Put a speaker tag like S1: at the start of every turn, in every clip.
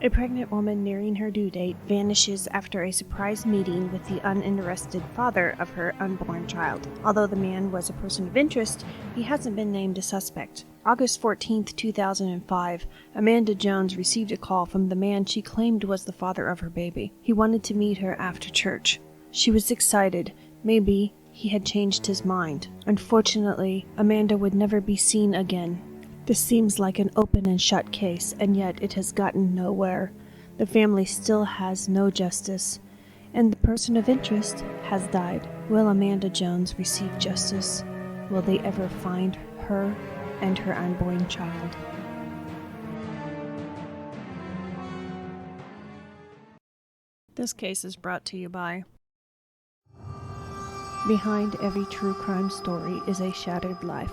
S1: A pregnant woman nearing her due date vanishes after a surprise meeting with the uninterested father of her unborn child. Although the man was a person of interest, he hasn't been named a suspect. August 14th, 2005, Amanda Jones received a call from the man she claimed was the father of her baby. He wanted to meet her after church. She was excited. Maybe he had changed his mind. Unfortunately, Amanda would never be seen again. This seems like an open and shut case, and yet it has gotten nowhere. The family still has no justice, and the person of interest has died. Will Amanda Jones receive justice? Will they ever find her and her unborn child? This case is brought to you by Behind every true crime story is a shattered life.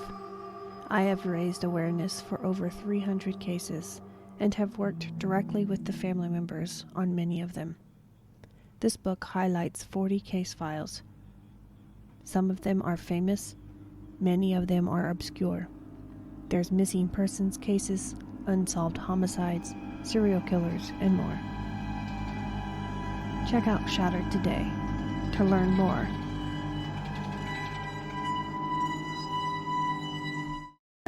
S1: I have raised awareness for over 300 cases and have worked directly with the family members on many of them. This book highlights 40 case files. Some of them are famous, many of them are obscure. There's missing persons cases, unsolved homicides, serial killers, and more. Check out Shattered today to learn more.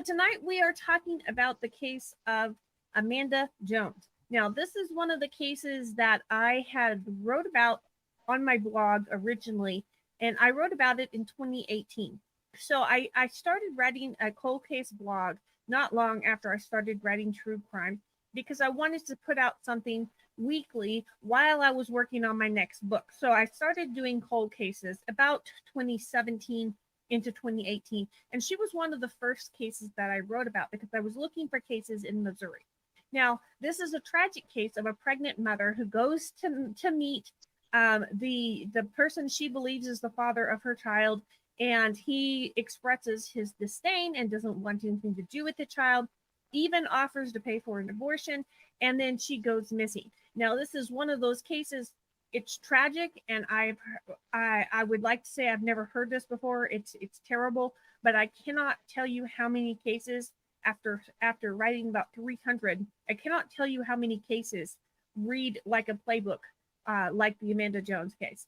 S2: Tonight we are talking about the case of Amanda Jones. Now, this is one of the cases that I had wrote about on my blog originally, and I wrote about it in 2018. So I started writing a cold case blog not long after I started writing true crime because I wanted to put out something weekly while I was working on my next book. So I started doing cold cases about 2017 into 2018. And she was one of the first cases that I wrote about because I was looking for cases in Missouri. Now, this is a tragic case of a pregnant mother who goes to meet the person she believes is the father of her child, and he expresses his disdain and doesn't want anything to do with the child, even offers to pay for an abortion, and then she goes missing. Now, this is one of those cases. It's tragic, and I would like to say I've never heard this before. It's terrible, but I cannot tell you how many cases after writing about 300. I cannot tell you how many cases read like a playbook, like the Amanda Jones case.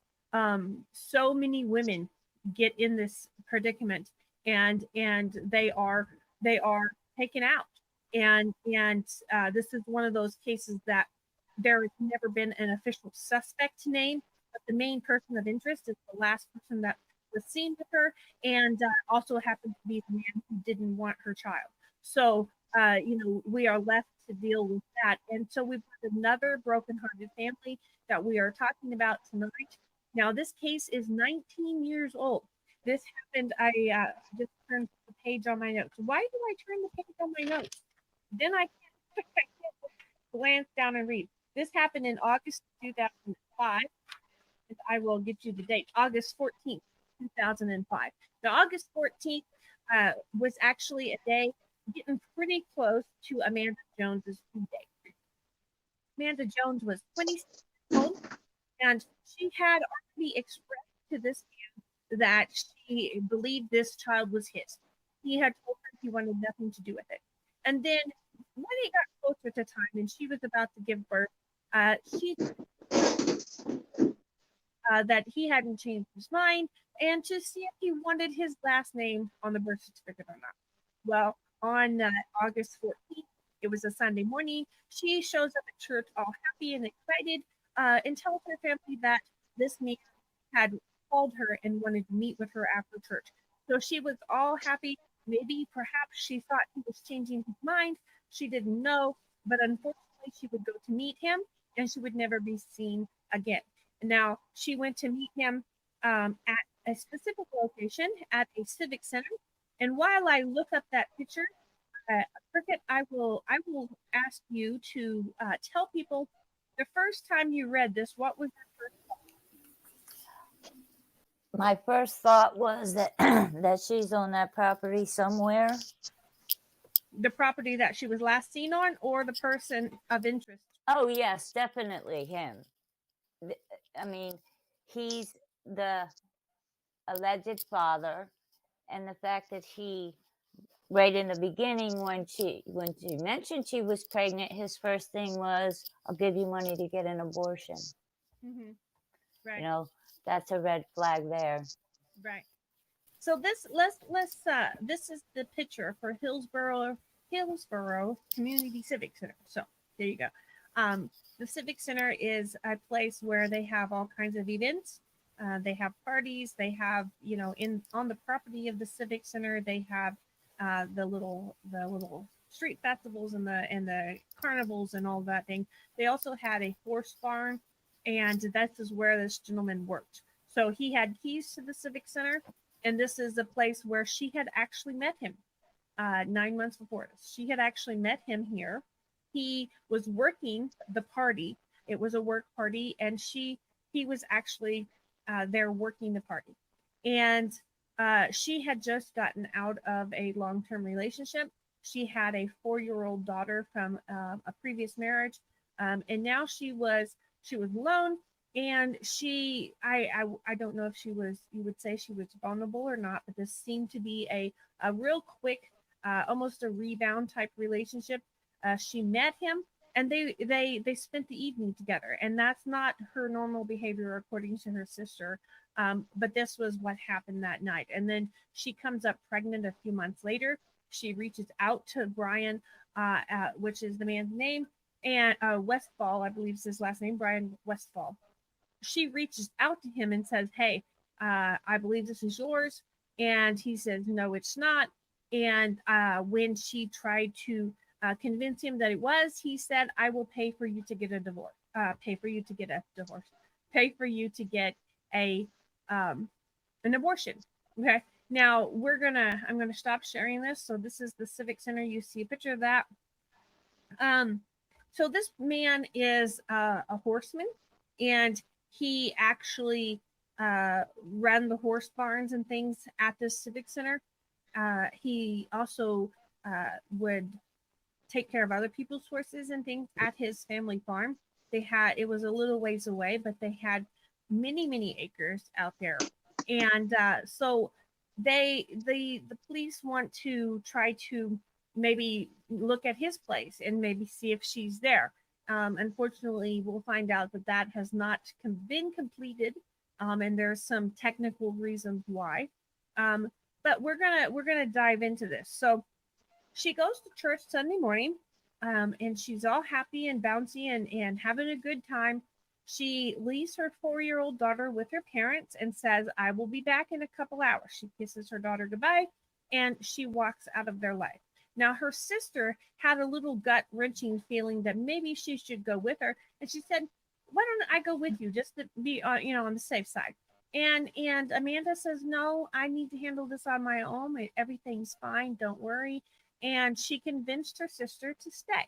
S2: So many women get in this predicament, and they are taken out, and this is one of those cases that there has never been an official suspect named, but the main person of interest is the last person that was seen with her, and also happens to be the man who didn't want her child. So, we are left to deal with that. And so we've got another brokenhearted family that we are talking about tonight. Now, this case is 19 years old. This happened, I just turned the page on my notes. Why do I turn the page on my notes? Then I can't glance down and read. This happened in August 2005, and I will get you the date, August 14th, 2005. Now, August 14th was actually a day getting pretty close to Amanda Jones's due date. Amanda Jones was 26 years old, and she had already expressed to this man that she believed this child was his. He had told her he wanted nothing to do with it. And then when it got closer to time and she was about to give birth, she that he hadn't changed his mind and to see if he wanted his last name on the birth certificate or not. Well, on August 14th, it was a Sunday morning, she shows up at church all happy and excited and tells her family that this man had called her and wanted to meet with her after church. So she was all happy. Maybe perhaps she thought he was changing his mind. She didn't know, but unfortunately, she would go to meet him and she would never be seen again. Now, she went to meet him at a specific location at a civic center. And while I look up that picture, Cricket, I will ask you to tell people the first time you read this. What was your first thought?
S3: My first thought was that that she's on that property somewhere.
S2: The property that she was last seen on, or the person of interest?
S3: Oh yes, definitely him. I mean, he's the alleged father, and the fact that he right in the beginning when she mentioned she was pregnant, his first thing was, "I'll give you money to get an abortion."
S2: Mm-hmm.
S3: You
S2: Right.
S3: know, that's a red flag there.
S2: Right. So this is the picture for Hillsboro Community Civic Center. So there you go. Um, the Civic Center is a place where they have all kinds of events. They have parties. They have, in on the property of the Civic Center, they have the little street festivals and the carnivals and all that thing. They also had a horse farm, and this is where this gentleman worked. So he had keys to the Civic Center, and this is a place where she had actually met him 9 months before this. She had actually met him here. He was working the party. It was a work party, and he was actually there working the party. And she had just gotten out of a long-term relationship. She had a 4-year-old daughter from a previous marriage, and now she was alone. And I don't know if she was, you would say she was vulnerable or not, but this seemed to be a real quick, almost a rebound type relationship. She met him, and they spent the evening together, and that's not her normal behavior according to her sister. But this was what happened that night. And then she comes up pregnant a few months later. She reaches out to Bryan, which is the man's name, and Westfall, I believe is his last name, Bryan Westfall. She reaches out to him and says, "Hey, I believe this is yours." And he says, "No, it's not." And when she tried to convince him that it was, he said, "I will pay for you to get a divorce. Pay for you to get a divorce. Pay for you to get a um, an abortion." Okay. Now I'm gonna stop sharing this. So this is the Civic Center. You see a picture of that. Um, so this man is a horseman, and he actually ran the horse barns and things at this Civic Center. He also would take care of other people's horses and things at his family farm. It was a little ways away, but they had many acres out there. And so the police want to try to maybe look at his place and maybe see if she's there. Unfortunately, we'll find out that that has not been completed, and there's some technical reasons why. Um, but we're gonna dive into this. So she goes to church Sunday morning, and she's all happy and bouncy and having a good time. She leaves her 4-year-old daughter with her parents and says, "I will be back in a couple hours." She kisses her daughter goodbye, and she walks out of their life. Now, her sister had a little gut wrenching feeling that maybe she should go with her, and she said, "Why don't I go with you just to be, on the safe side?" And Amanda says, "No, I need to handle this on my own. Everything's fine. Don't worry." And she convinced her sister to stay.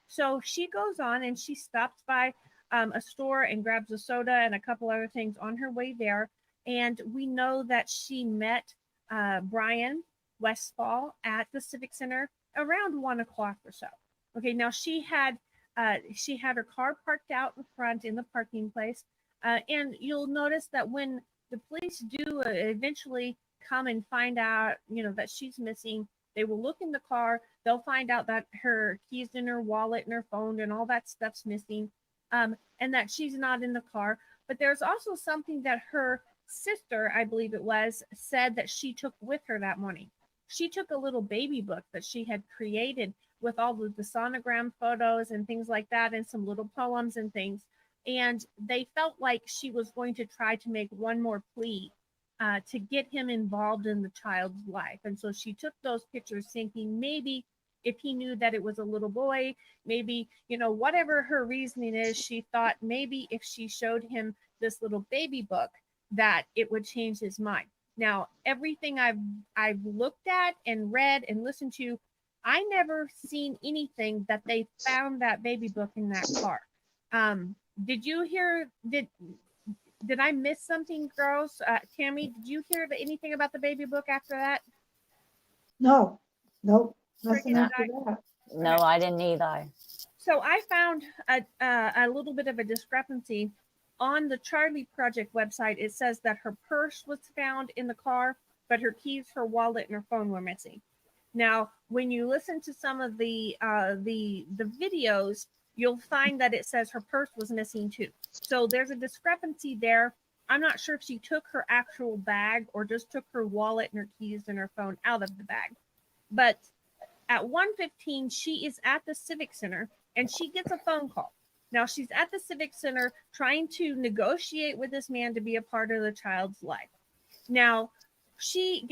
S2: So she goes on and she stops by a store and grabs a soda and a couple other things on her way there. And we know that she met Bryan Westfall at the Civic Center around 1 o'clock or so. Okay, now she had her car parked out in front in the parking place, and you'll notice that when the police do eventually come and find out, that she's missing, they will look in the car. They'll find out that her keys in her wallet and her phone and all that stuff's missing, and that she's not in the car. But there's also something that her sister, I believe it was, said that she took with her that morning. She took a little baby book that she had created with all of the sonogram photos and things like that, and some little poems and things. And they felt like she was going to try to make one more plea to get him involved in the child's life. And so she took those pictures thinking maybe if he knew that it was a little boy, maybe, whatever her reasoning is, she thought maybe if she showed him this little baby book, that it would change his mind. Now, everything I've looked at and read and listened to, I never seen anything that they found that baby book in that car. Did you hear? Did I miss something, girls? Tammy, did you hear anything about the baby book after that?
S4: No, nope, nothing
S2: Cricket, did
S4: after
S2: I?
S4: that.
S3: No,
S2: Okay.
S3: I didn't either.
S2: So I found a little bit of a discrepancy on the Charlie Project website. It says that her purse was found in the car, but her keys, her wallet, and her phone were missing. Now, when you listen to some of the videos, you'll find that it says her purse was missing too. So there's a discrepancy there. I'm not sure if she took her actual bag or just took her wallet and her keys and her phone out of the bag. But at 1:15, she is at the Civic Center and she gets a phone call. Now she's at the Civic Center trying to negotiate with this man to be a part of the child's life. Now she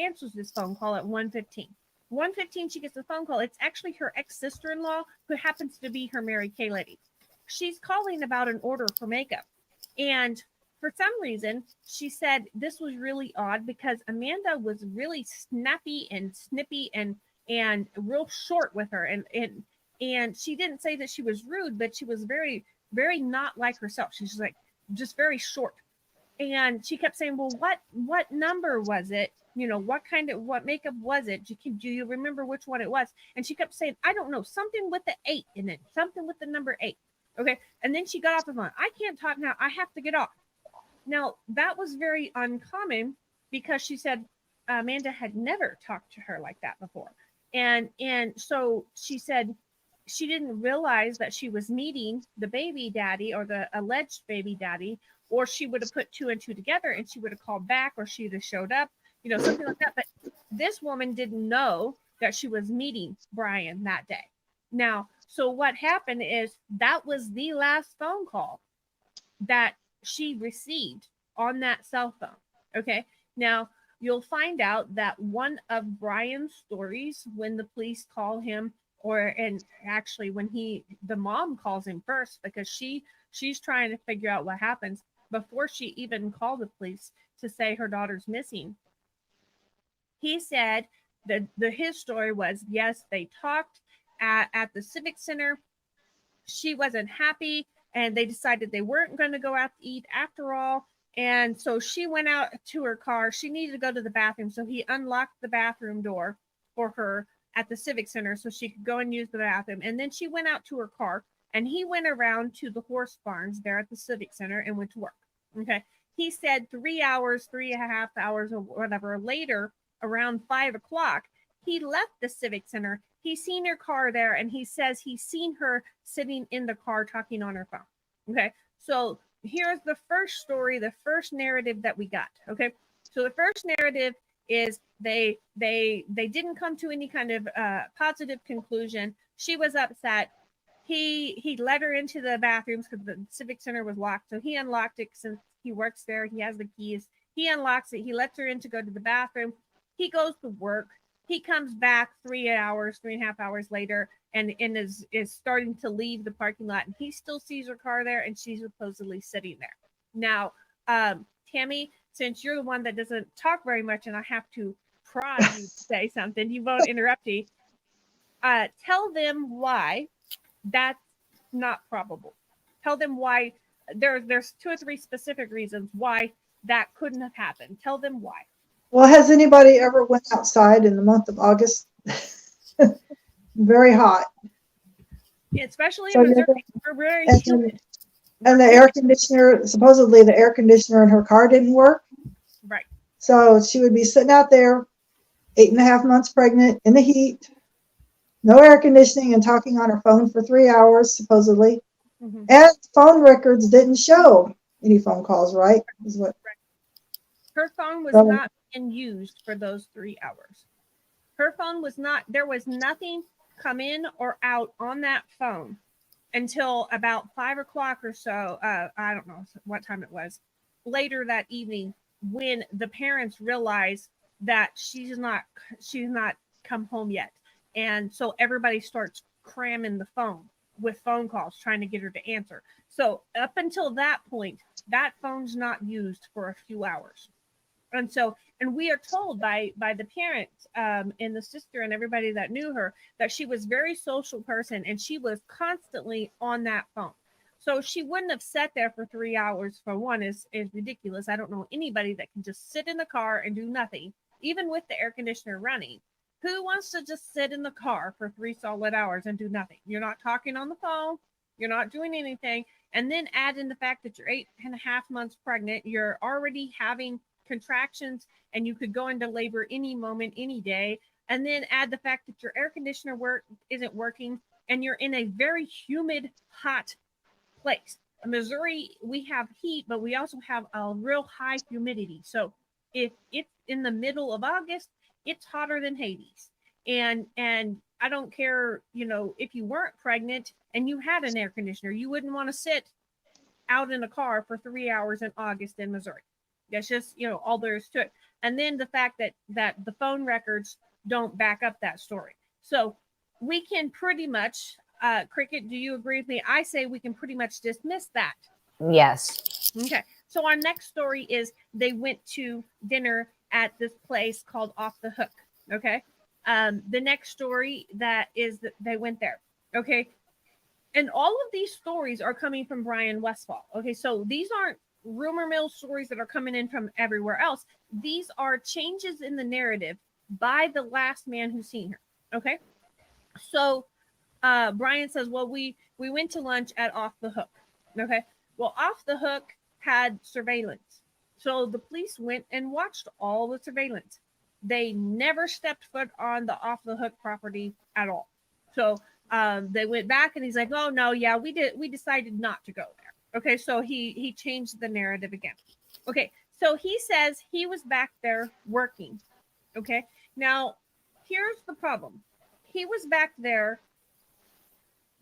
S2: answers this phone call at 1:15. 1:15, she gets a phone call. It's actually her ex-sister-in-law who happens to be her Mary Kay lady. She's calling about an order for makeup. And for some reason, she said this was really odd because Amanda was really snappy and snippy and real short with her. And she didn't say that she was rude, but she was very, very not like herself. She's like just very short. And she kept saying, well, what number was it? You know, what makeup was it? Do you remember which one it was? And she kept saying, I don't know, something with the 8 in it, something with the number 8. Okay. And then she got off the phone. I can't talk now. I have to get off. Now, that was very uncommon because she said Amanda had never talked to her like that before. And so she said she didn't realize that she was meeting the baby daddy or the alleged baby daddy, or she would have put 2 and 2 together and she would have called back, or she'd have showed up, you know, something like that. But this woman didn't know that she was meeting Bryan that day. Now, so what happened is that was the last phone call that she received on that cell phone. Okay. Now, you'll find out that one of Bryan's stories, when the police call him, and actually when the mom calls him first, because she's trying to figure out what happens before she even called the police to say her daughter's missing. He said that his story was, yes, they talked at the Civic Center. She wasn't happy and they decided they weren't going to go out to eat after all. And so she went out to her car. She needed to go to the bathroom. So he unlocked the bathroom door for her at the Civic Center so she could go and use the bathroom. And then she went out to her car and he went around to the horse barns there at the Civic Center and went to work. Okay. He said 3.5 hours or whatever later, around 5 o'clock, he left the Civic Center. He's seen her car there and he says he's seen her sitting in the car talking on her phone. Okay. So here's the first story, the first narrative that we got. Okay. So the first narrative is they didn't come to any kind of positive conclusion. She was upset. He let her into the bathrooms because the Civic Center was locked. So he unlocked it since he works there. He has the keys. He unlocks it. He lets her in to go to the bathroom. He goes to work. He comes back 3.5 hours later and is starting to leave the parking lot. And he still sees her car there and she's supposedly sitting there. Now, Tammy, since you're the one that doesn't talk very much and I have to prod you to say something, you won't interrupt me. Tell them why that's not probable. Tell them why there's 2 or 3 specific reasons why that couldn't have happened. Tell them why.
S4: Well, has anybody ever went outside in the month of August? Very hot.
S2: Especially
S4: So
S2: in Missouri. We're very humid.
S4: And the air conditioner, supposedly the air conditioner in her car didn't work.
S2: Right.
S4: So she would be sitting out there 8.5 months pregnant in the heat, no air conditioning, and talking on her phone for 3 hours, supposedly. Mm-hmm. And phone records didn't show any phone calls, right? Is what.
S2: Right. Her phone was not being used for those 3 hours. Her phone was not, there was nothing come in or out on that phone until about 5 o'clock or so. I don't know what time it was later that evening when the parents realized that she's not come home yet. And so everybody starts cramming the phone with phone calls, trying to get her to answer. So up until that point, that phone's not used for a few hours. And we are told by the parents and the sister and everybody that knew her that she was a very social person and she was constantly on that phone. So she wouldn't have sat there for 3 hours. For one, is ridiculous. I don't know anybody that can just sit in the car and do nothing, even with the air conditioner running. Who wants to just sit in the car for 3 solid hours and do nothing? You're not talking on the phone. You're not doing anything. And then add in the fact that you're 8.5 months pregnant. You're already having contractions and you could go into labor any moment, any day. and then add the fact that your air conditioner isn't working, and you're in a very humid, hot place. In Missouri, we have heat, but we also have a real high humidity. So if it's in the middle of August, it's hotter than Hades. And I don't care, if you weren't pregnant and you had an air conditioner, you wouldn't want to sit out in a car for 3 hours in August in Missouri. That's just, all there is to it. And then the fact that the phone records don't back up that story. So we can pretty much, Cricket, do you agree with me? I say we can pretty much dismiss that.
S3: Yes.
S2: Okay. So our next story is they went to dinner at this place called Off the Hook. Okay. The next story that is that they went there. Okay. And all of these stories are coming from Bryan Westfall. Okay. So these aren't rumor mill stories that are coming in from everywhere else. These are changes in the narrative by the last man who's seen her. Okay. So Bryan says, well, we went to lunch at Off the Hook. Okay. Well, Off the Hook had surveillance. So the police went and watched all the surveillance. They never stepped foot on the Off the Hook property at all. So they went back and he's like, oh no, yeah, we decided not to go there. Okay, so he changed the narrative again. Okay, so he says he was back there working. Okay, now here's the problem. He was back there.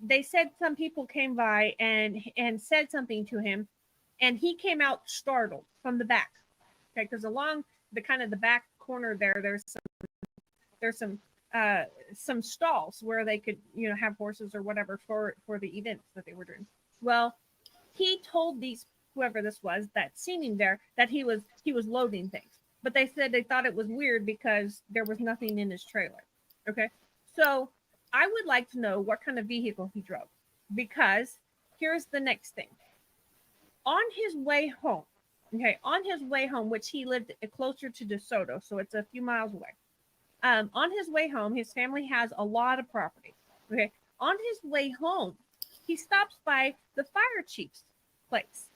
S2: They said some people came by and said something to him, and he came out startled from the back. Okay, because along the kind of the back corner there, there's some stalls where they could have horses or whatever for the events that they were doing. Well, he told these whoever this was that seen him there that he was loading things, but they said they thought it was weird because there was nothing in his trailer. Okay, so I would like to know what kind of vehicle he drove, because here's the next thing. On his way home, which he lived closer to DeSoto, so it's a few miles away. On his way home, his family has a lot of property. Okay, on his way home, he stops by the fire chief's place.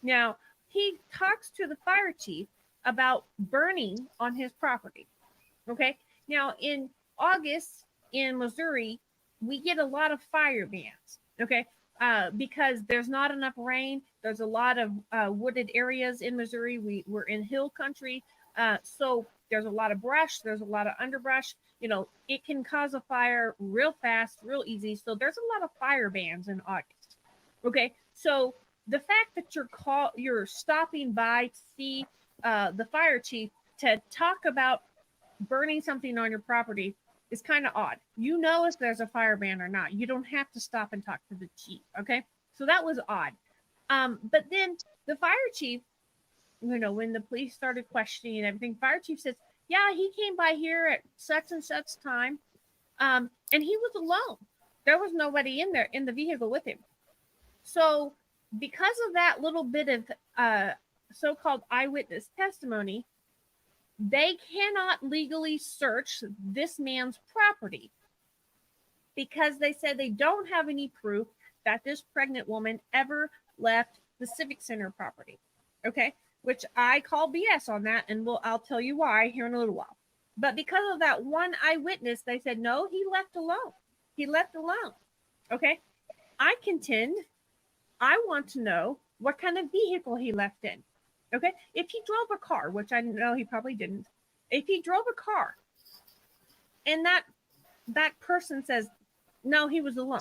S2: Now, he talks to the fire chief about burning on his property. Okay, now in August in Missouri, we get a lot of fire bans. Okay, because there's not enough rain. There's a lot of wooded areas in Missouri. We're in hill country, so there's a lot of brush. There's a lot of underbrush. It can cause a fire real fast, real easy. So there's a lot of fire bans in August. Okay, so the fact that you're stopping by to see the fire chief to talk about burning something on your property is kind of odd. If there's a fire ban or not. You don't have to stop and talk to the chief. Okay, so that was odd. But then the fire chief, when the police started questioning and everything, fire chief says, yeah, he came by here at such and such time, and he was alone. There was nobody in there in the vehicle with him. So because of that little bit of so-called eyewitness testimony, they cannot legally search this man's property because they said they don't have any proof that this pregnant woman ever left the Civic Center property. Okay, which I call BS on that, and I'll tell you why here in a little while. But because of that one eyewitness, they said, no, he left alone. He left alone. Okay, I contend, I want to know what kind of vehicle he left in. Okay, if he drove a car, which I know he probably didn't, if he drove a car and that person says, no, he was alone,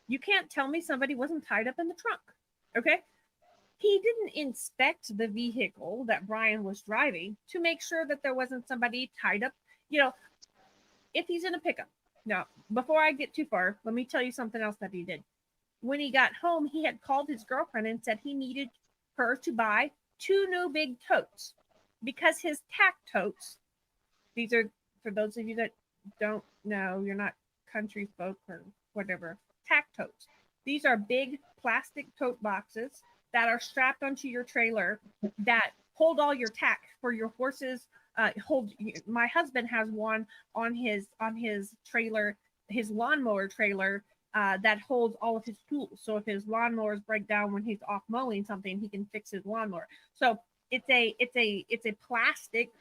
S2: you can't tell me somebody wasn't tied up in the trunk. Okay, he didn't inspect the vehicle that Bryan was driving to make sure that there wasn't somebody tied up. If he's in a pickup. Now, before I get too far, let me tell you something else that he did. When he got home, he had called his girlfriend and said he needed her to buy 2 new big totes because his tack totes, these are, for those of you that don't know, you're not country folk or whatever, tack totes. These are big plastic tote boxes that are strapped onto your trailer that hold all your tack for your horses. My husband has one on his trailer, his lawnmower trailer, that holds all of his tools. So if his lawnmowers break down when he's off mowing something, he can fix his lawnmower. So it's a plastic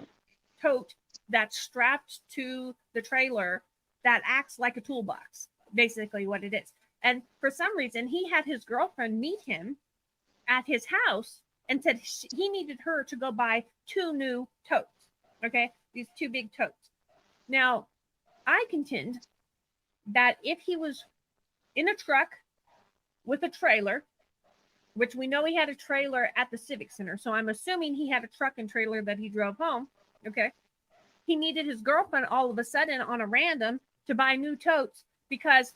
S2: tote that's strapped to the trailer that acts like a toolbox, basically what it is. And for some reason, he had his girlfriend meet him at his house and said he needed her to go buy 2 new totes. Okay, these 2 big totes. Now, I contend that if he was in a truck with a trailer, which we know he had a trailer at the Civic Center, so I'm assuming he had a truck and trailer that he drove home. Okay, he needed his girlfriend all of a sudden on a random to buy new totes because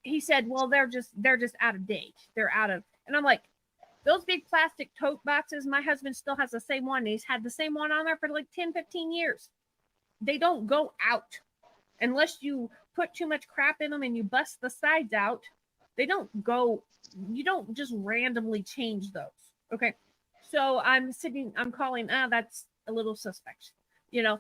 S2: he said, well, they're just out of date. They're out of, and I'm like, those big plastic tote boxes, my husband still has the same one. He's had the same one on there for like 10, 15 years. They don't go out unless you put too much crap in them and you bust the sides out. They don't go, you don't just randomly change those. Okay. So I'm calling, that's a little suspect, you know?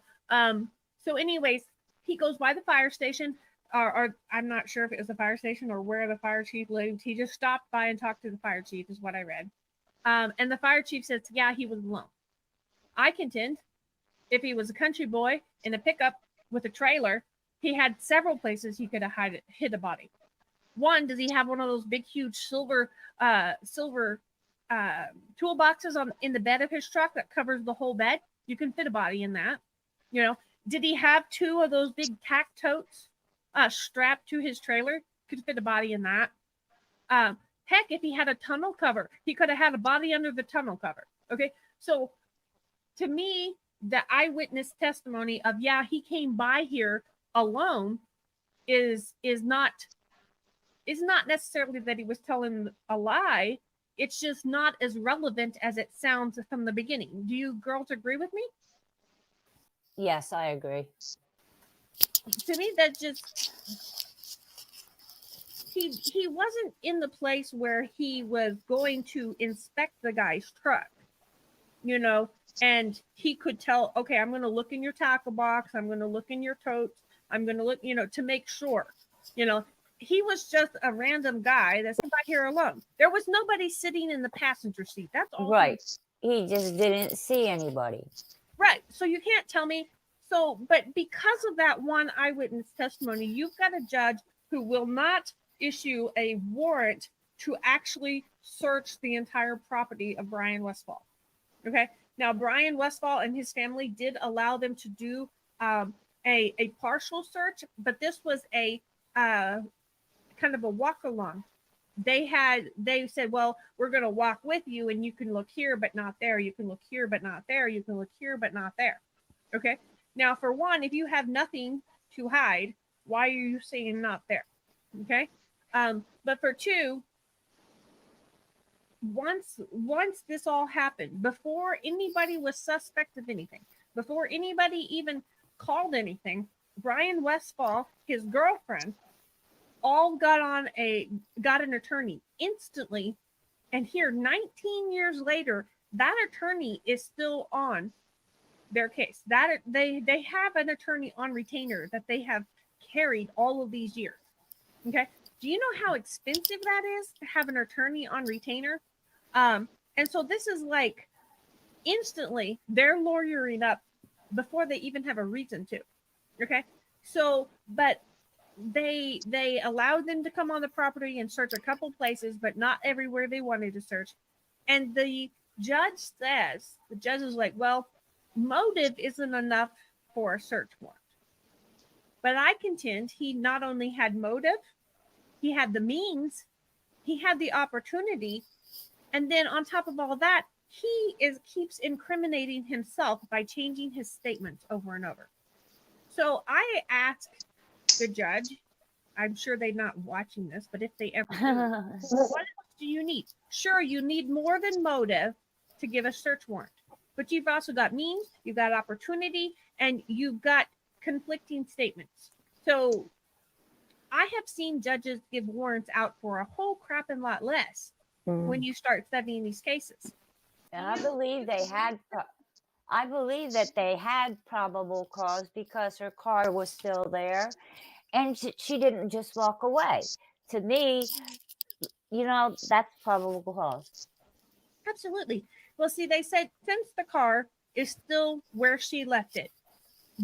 S2: So anyways, he goes by the fire station, or I'm not sure if it was the fire station or where the fire chief lived. He just stopped by and talked to the fire chief is what I read. And the fire chief says, yeah, he was alone. I contend if he was a country boy in a pickup with a trailer, he had several places he could have hid a body. One, does he have one of those big, huge silver toolboxes in the bed of his truck that covers the whole bed? You can fit a body in that. You know, did he have 2 of those big tack totes strapped to his trailer? Could fit a body in that. Heck, if he had a tunnel cover, he could have had a body under the tunnel cover. Okay, so to me, the eyewitness testimony of he came by here alone is not necessarily that he was telling a lie. It's just not as relevant as it sounds from the beginning. Do you girls agree with me?
S3: Yes, I agree.
S2: To me, that just he wasn't in the place where he was going to inspect the guy's truck, you know, and he could tell, okay, I'm going to look in your tackle box, I'm going to look in your totes, I'm going to look, you know, to make sure, you know. He was just a random guy that's by here alone. There was nobody sitting in the passenger seat. That's all.
S3: Right. He just didn't see anybody.
S2: Right. So you can't tell me. So, but because of that one eyewitness testimony, you've got a judge who will not issue a warrant to actually search the entire property of Bryan Westfall. Okay. Now, Bryan Westfall and his family did allow them to do a partial search, but this was a kind of a walk along. They said, well, we're going to walk with you and you can look here, but not there. You can look here, but not there. You can look here, but not there. Okay. Now, for one, if you have nothing to hide, why are you saying not there? Okay. But for two, once this all happened, before anybody was suspect of anything, before anybody even called anything, Bryan Westfall, his girlfriend, all got an attorney instantly. And here, 19 years later, that attorney is still on their case. That they have an attorney on retainer that they have carried all of these years. Okay. Do you know how expensive that is to have an attorney on retainer? And so this is like instantly they're lawyering up before they even have a reason to. Okay. So, but they allowed them to come on the property and search a couple places, but not everywhere they wanted to search. And the judge is like, well, motive isn't enough for a search warrant. But I contend he not only had motive, he had the means, he had the opportunity, and then on top of all that, he keeps incriminating himself by changing his statements over and over. So I asked the judge, I'm sure they're not watching this, but if they ever do, what else do you need? Sure, you need more than motive to give a search warrant, but you've also got means, you've got opportunity, and you've got conflicting statements. So I have seen judges give warrants out for a whole crap and lot less when you start studying these cases.
S3: And I believe I believe that they had probable cause because her car was still there and she didn't just walk away. To me, you know, that's probable cause.
S2: Absolutely. Well, see, they said since the car is still where she left it,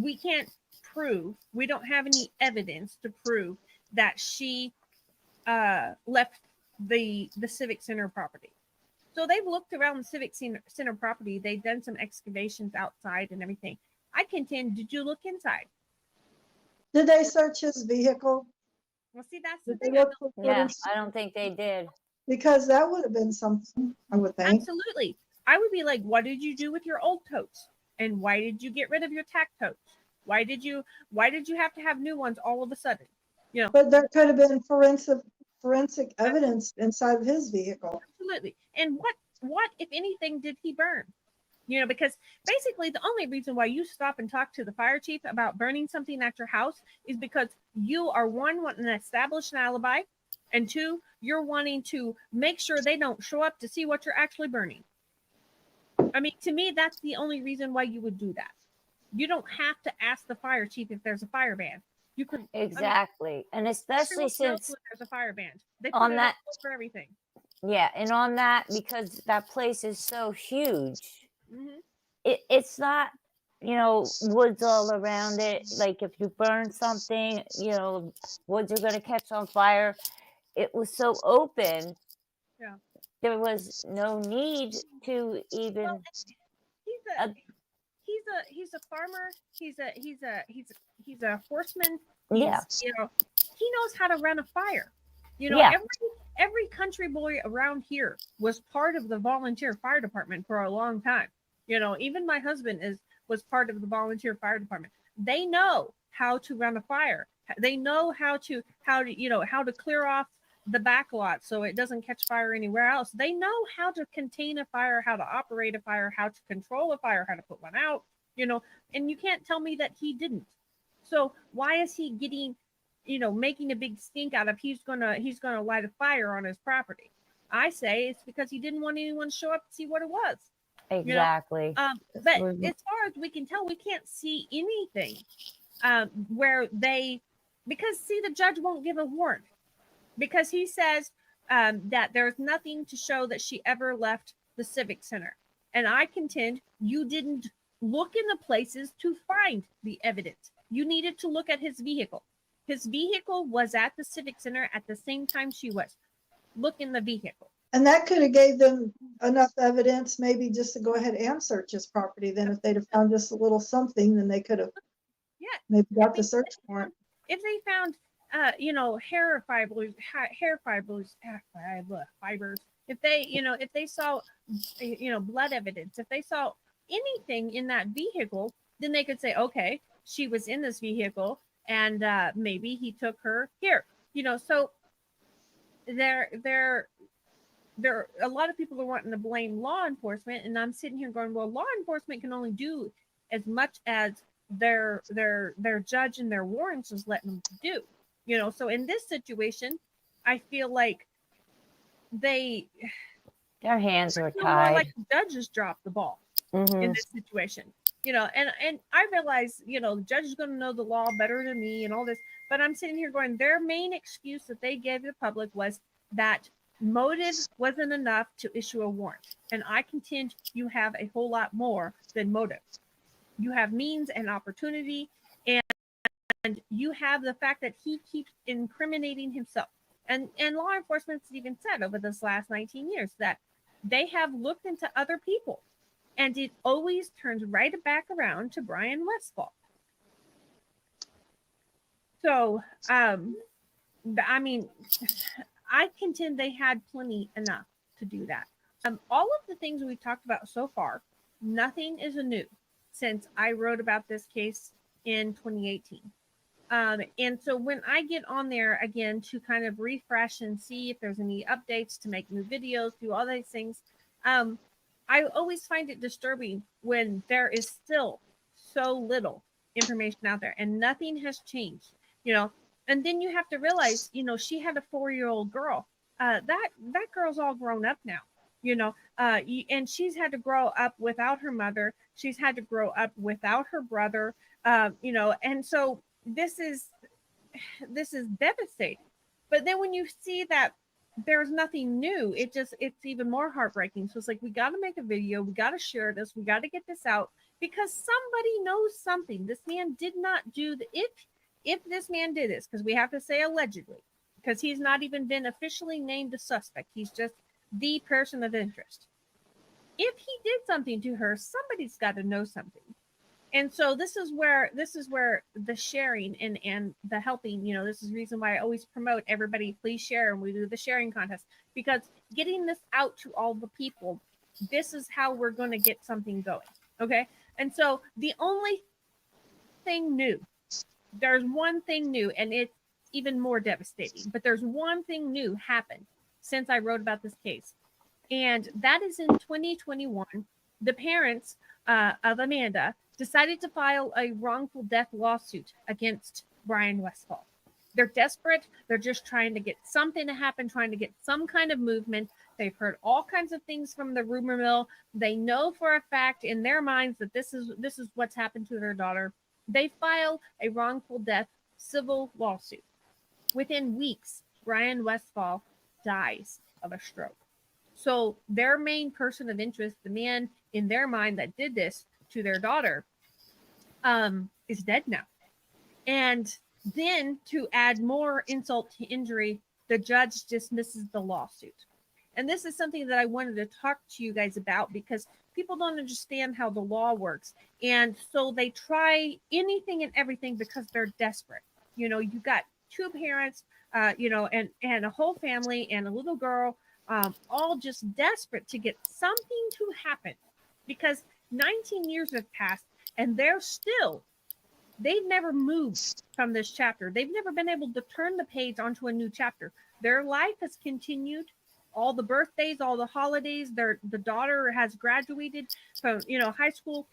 S2: we can't prove, we don't have any evidence to prove that she left the Civic Center property. So they've looked around the Civic Center property. They've done some excavations outside and everything. I contend, did you look inside?
S4: Did they search his vehicle?
S2: Well, see, that's the
S4: Did they
S2: thing.
S4: look for
S3: Yeah,
S4: footage?
S3: I don't think they did.
S4: Because that would have been something, I would think.
S2: Absolutely. I would be like, what did you do with your old totes? And why did you get rid of your tack totes? Why did you have to have new ones all of a sudden? You know,
S4: But there could have been forensic evidence inside of his vehicle.
S2: absolutely. And what if anything did he burn? You know, because basically the only reason why you stop and talk to the fire chief about burning something at your house is because you are, one, wanting to establish an alibi, and two, you're wanting to make sure they don't show up to see what you're actually burning. I mean, to me, that's the only reason why you would do that. You don't have to ask the fire chief if there's a fire ban. You could,
S3: Exactly.
S2: I mean,
S3: And especially since
S2: there's a fire ban, they put
S3: on
S2: it
S3: that
S2: for everything.
S3: Yeah, and on that, because that place is so huge,
S2: Mm-hmm.
S3: it's not, woods all around it. Like if you burn something, woods are going to catch on fire. It was so open.
S2: Yeah.
S3: There was no need to even.
S2: Well, he's a farmer. He's a horseman.
S3: Yeah.
S2: He knows how to run a fire.
S3: Yeah.
S2: Every country boy around here was part of the volunteer fire department for a long time. Even my husband was part of the volunteer fire department. They know how to run a fire. They know how to clear off the back lot so it doesn't catch fire anywhere else. They know how to contain a fire, how to operate a fire, how to control a fire, how to put one out, and you can't tell me that he didn't. So why is he getting, making a big stink out of he's gonna light a fire on his property? I say it's because he didn't want anyone to show up to see what it was.
S3: Exactly.
S2: But as far as we can tell, we can't see anything where because the judge won't give a warrant because he says that there's nothing to show that she ever left the Civic Center. And I contend you didn't look in the places to find the evidence. You needed to look at his vehicle. His vehicle was at the Civic Center at the same time she was. Look in the vehicle.
S4: And that could have gave them enough evidence maybe just to go ahead and search his property. Then if they'd have found just a little something, then they could have maybe got the search warrant.
S2: If they found hair fibers, if they saw blood evidence, if they saw anything in that vehicle, then they could say, okay, she was in this vehicle and maybe he took her here. So there a lot of people are wanting to blame law enforcement, and I'm sitting here going, well, law enforcement can only do as much as their judge and their warrants is letting them do. So in this situation, I feel like their
S3: hands are
S2: more
S3: tied.
S2: like the judges dropped the ball in this situation. And I realize, the judge is going to know the law better than me and all this, but I'm sitting here going, their main excuse that they gave the public was that motive wasn't enough to issue a warrant. And I contend you have a whole lot more than motive. You have means and opportunity, and you have the fact that he keeps incriminating himself. And law enforcement's even said over this last 19 years that they have looked into other people, and it always turns right back around to Bryan Westfall. So, I mean, I contend they had plenty enough to do that. All of the things we've talked about so far, nothing is new since I wrote about this case in 2018. And so when I get on there again to kind of refresh and see if there's any updates, to make new videos, do all these things, I always find it disturbing when there is still so little information out there and nothing has changed, and then you have to realize, she had a 4-year-old girl. That girl's all grown up now, and she's had to grow up without her mother. She's had to grow up without her brother, and so this is devastating. But then when you see that there's nothing new, it's even more heartbreaking. So it's like, we got to make a video, we got to share this, we got to get this out, because somebody knows something. This man did not do the if this man did this, because we have to say allegedly, because he's not even been officially named a suspect. He's just the person of interest. If he did something to her, somebody's got to know something. And so this is where the sharing and the helping, this is the reason why I always promote everybody, please share, and we do the sharing contest, because getting this out to all the people, this is how we're going to get something going. Okay. And so the only thing new, there's one thing new, and it's even more devastating, but there's one thing new happened since I wrote about this case. And that is in 2021, the parents of Amanda decided to file a wrongful death lawsuit against Bryan Westfall. They're desperate. They're just trying to get something to happen, trying to get some kind of movement. They've heard all kinds of things from the rumor mill. They know for a fact in their minds that this is what's happened to their daughter. They file a wrongful death civil lawsuit. Within weeks, Bryan Westfall dies of a stroke. So their main person of interest, the man in their mind that did this to their daughter, is dead now. And then to add more insult to injury, the judge dismisses the lawsuit. And this is something that I wanted to talk to you guys about, because people don't understand how the law works. And so they try anything and everything because they're desperate. You got two parents, and a whole family and a little girl, all just desperate to get something to happen, because 19 years have passed and they've never moved from this chapter. They've never been able to turn the page onto a new chapter. Their life has continued. All the birthdays, all the holidays, the daughter has graduated from, high school.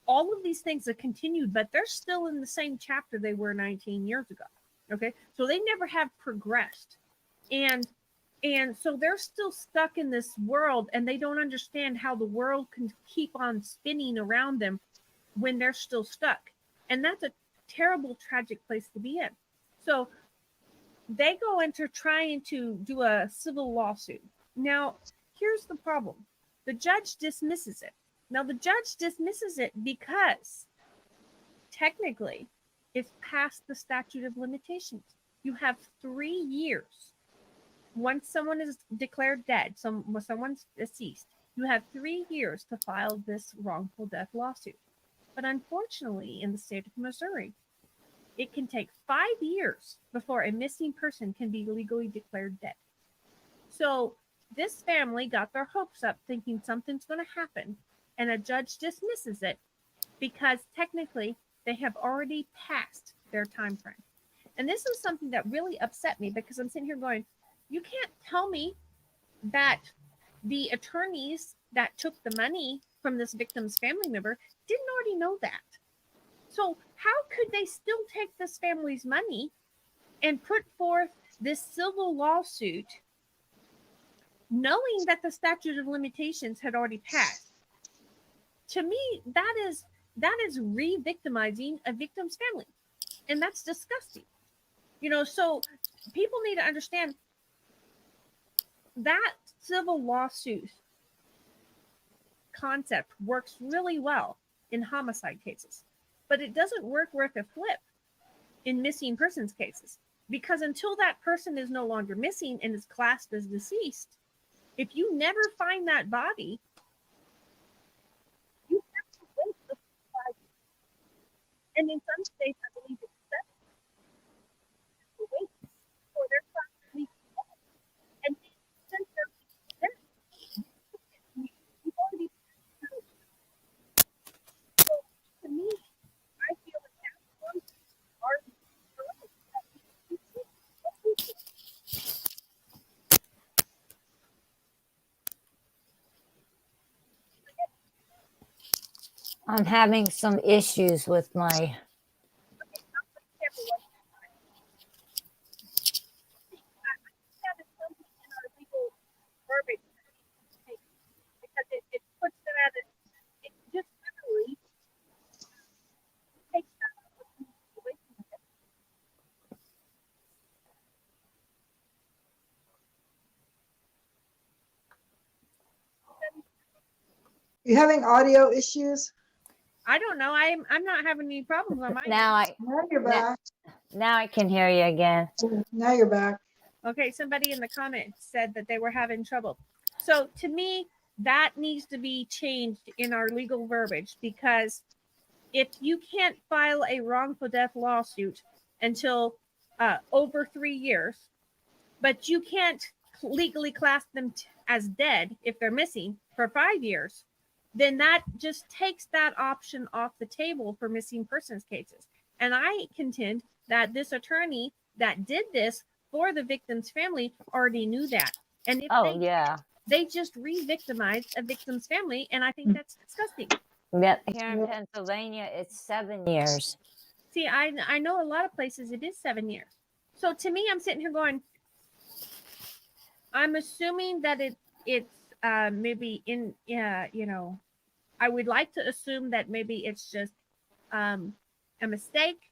S2: All of these things have continued, but they're still in the same chapter they were 19 years ago. Okay. So they never have progressed. And so they're still stuck in this world, and they don't understand how the world can keep on spinning around them when they're still stuck. And that's a terrible, tragic place to be in. So they go into trying to do a civil lawsuit. Now, here's the problem. The judge dismisses it. Now, the judge dismisses it because technically it's past the statute of limitations. You have 3 years. Once someone is declared dead, someone's deceased, you have 3 years to file this wrongful death lawsuit. But unfortunately, in the state of Missouri, it can take 5 years before a missing person can be legally declared dead. So this family got their hopes up thinking something's going to happen, and a judge dismisses it because technically they have already passed their time frame. And this is something that really upset me, because I'm sitting here going, you can't tell me that the attorneys that took the money from this victim's family member didn't already know that. So how could they still take this family's money and put forth this civil lawsuit knowing that the statute of limitations had already passed? To me, that is re-victimizing a victim's family. And that's disgusting. So people need to understand that civil lawsuit concept works really well in homicide cases, but it doesn't work worth a flip in missing persons cases, because until that person is no longer missing and is classed as deceased, if you never find that body, you have to wait the 5 years. And in some states, I believe it's 7 years to wait for their class to be dead. And since they're dead, you've already. So to me, I feel like that's one part of
S3: I'm having some issues with my.
S2: because it puts them at it just literally takes that away from them.
S4: You having audio issues?
S2: I don't know. I'm not having any problems on my
S3: Now
S2: end.
S4: Now you're
S3: now,
S4: back.
S3: now I can hear you again.
S4: Now you're back.
S2: Okay, somebody in the comments said that they were having trouble. So to me, that needs to be changed in our legal verbiage, because if you can't file a wrongful death lawsuit until over 3 years, but you can't legally class them as dead if they're missing for 5 years, then that just takes that option off the table for missing persons cases. And I contend that this attorney that did this for the victim's family already knew that. And if
S3: Oh, yeah.
S2: they just re-victimized a victim's family, and I think that's disgusting.
S3: Yep. Here in Pennsylvania, it's 7 years.
S2: See, I know a lot of places it is 7 years. So to me, I'm sitting here going, I'm assuming that it's maybe in I would like to assume that maybe it's just a mistake,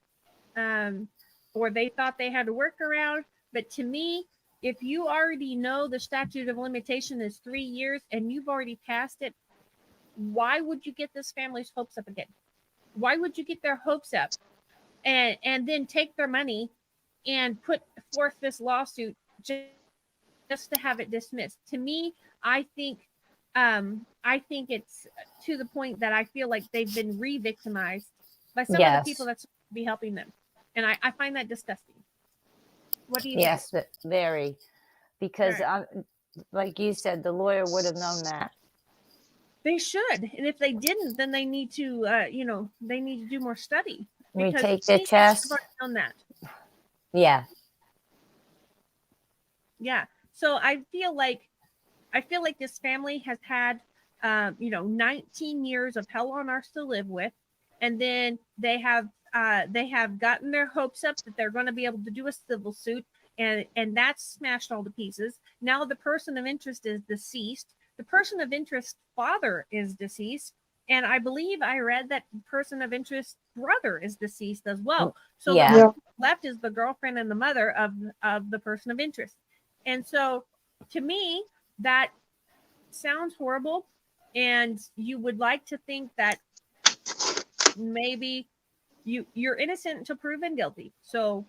S2: or they thought they had a workaround. But to me, if you already know the statute of limitation is 3 years and you've already passed it, why would you get this family's hopes up again? Why would you get their hopes up and then take their money and put forth this lawsuit just to have it dismissed? To me, I think it's to the point that I feel like they've been re-victimized by some of the people that's supposed to be helping them, and I find that disgusting. What do you think?
S3: Yes, very, because like you said, the lawyer would have known that.
S2: They should, and if they didn't, then they need to they need to do more study.
S3: Retake the chest.
S2: On that.
S3: Yeah.
S2: So I feel like this family has had 19 years of hell on earth to live with, and then they have gotten their hopes up that they're going to be able to do a civil suit, and that's smashed all to pieces. Now the person of interest is deceased. The person of interest father is deceased, and I believe I read that person of interest brother is deceased as well. So the left is the girlfriend and the mother of the person of interest. And so to me, that sounds horrible, and you would like to think that maybe you're innocent until proven guilty. So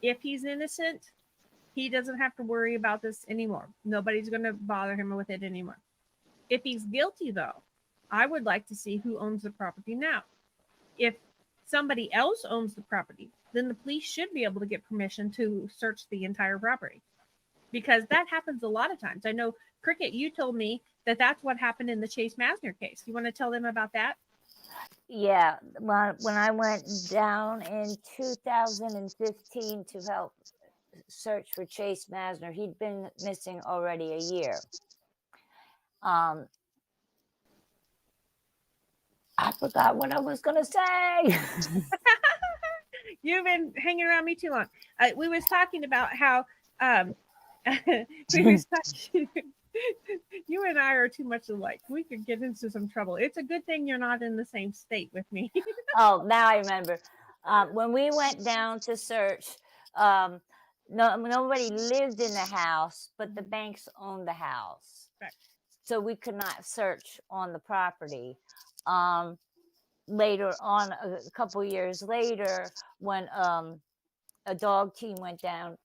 S2: if he's innocent, he doesn't have to worry about this anymore. Nobody's going to bother him with it anymore. If he's guilty, though, I would like to see who owns the property now. If somebody else owns the property, then the police should be able to get permission to search the entire property, because that happens a lot of times. I know, Cricket, you told me that that's what happened in the Chase Masner case. You want to tell them about that?
S3: Yeah, when I went down in 2015 to help search for Chase Masner, he'd been missing already a year. I forgot what I was going to say.
S2: You've been hanging around me too long. We was talking about how you and I are too much alike. We could get into some trouble. It's a good thing you're not in the same state with me.
S3: Oh, now I remember. When we went down to search, nobody lived in the house, but the banks owned the house.
S2: Right.
S3: So we could not search on the property. Later on, a couple years later, when a dog team went down,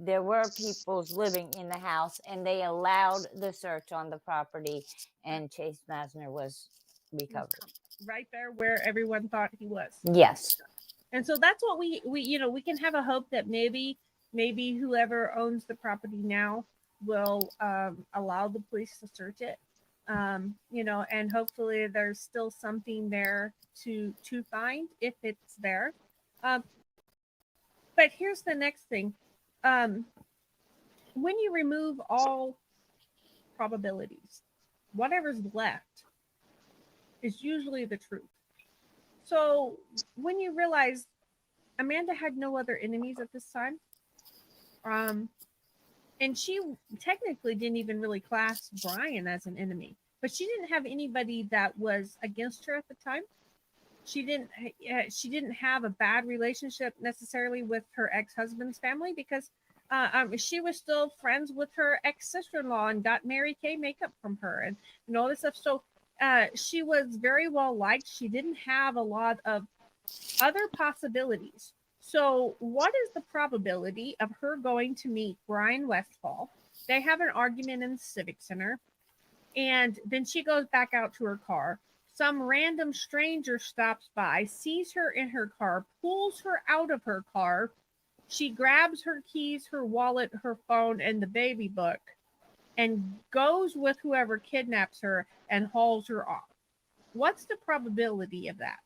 S3: there were people living in the house, and they allowed the search on the property, and Chase Masner was recovered.
S2: Right there where everyone thought he was.
S3: Yes.
S2: And so that's what we can have a hope that maybe whoever owns the property now will allow the police to search it. And hopefully there's still something there to find if it's there. But here's the next thing. When you remove all probabilities, whatever's left is usually the truth. So when you realize Amanda had no other enemies at this time, and she technically didn't even really class Bryan as an enemy, but she didn't have anybody that was against her at the time. She didn't have a bad relationship necessarily with her ex-husband's family, because she was still friends with her ex-sister-in-law and got Mary Kay makeup from her and all this stuff. So she was very well liked. She didn't have a lot of other possibilities. So, what is the probability of her going to meet Bryan Westfall? They have an argument in the Civic Center, and then she goes back out to her car. Some random stranger stops by, sees her in her car, pulls her out of her car. She grabs her keys, her wallet, her phone, and the baby book, and goes with whoever kidnaps her and hauls her off. What's the probability of that?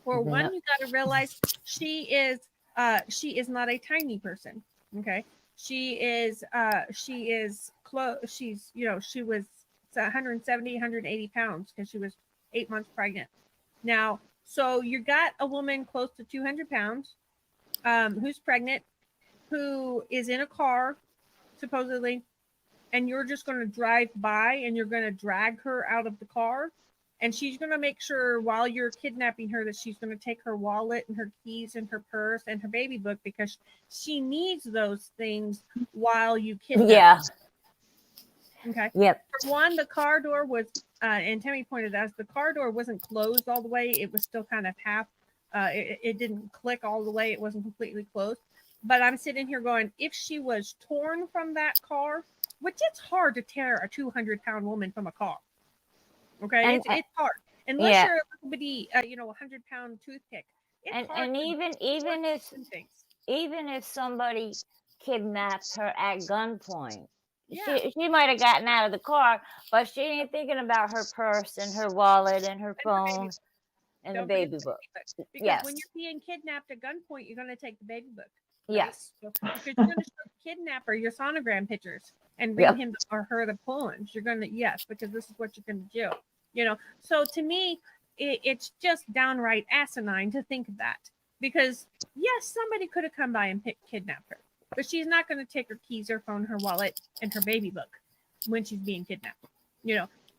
S2: For one,
S3: No.
S2: you got to realize she is not a tiny person. Okay, she's close. She's she was 170, 180 pounds because she was 8 months pregnant. Now, so you got a woman close to 200 pounds, who's pregnant, who is in a car, supposedly, and you're just going to drive by and you're going to drag her out of the car, and she's going to make sure while you're kidnapping her that she's going to take her wallet and her keys and her purse and her baby book because she needs those things while you kidnap
S3: Yeah.
S2: her. Okay.
S3: Yep.
S2: For one, the car door was and Tammy pointed out the car door wasn't closed all the way. It was still kind of half. It didn't click all the way. It wasn't completely closed. But I'm sitting here going, if she was torn from that car, which it's hard to tear a 200-pound woman from a car. Okay, it's hard unless you're a little bitty, 100-pound toothpick. It's hard.
S3: And even if somebody kidnapped her at gunpoint, she might have gotten out of the car, but she ain't thinking about her purse and her wallet and her phone and the baby book.
S2: Because when you're being kidnapped at gunpoint, you're going to take the baby book. Right?
S3: Yes.
S2: So, because you're going to show the kidnapper your sonogram pictures and read him or her the poems. You're going to, because this is what you're going to do. So to me, it's just downright asinine to think of that. Because, yes, somebody could have come by and kidnapped her. But she's not going to take her keys, her phone, her wallet, and her baby book when she's being kidnapped.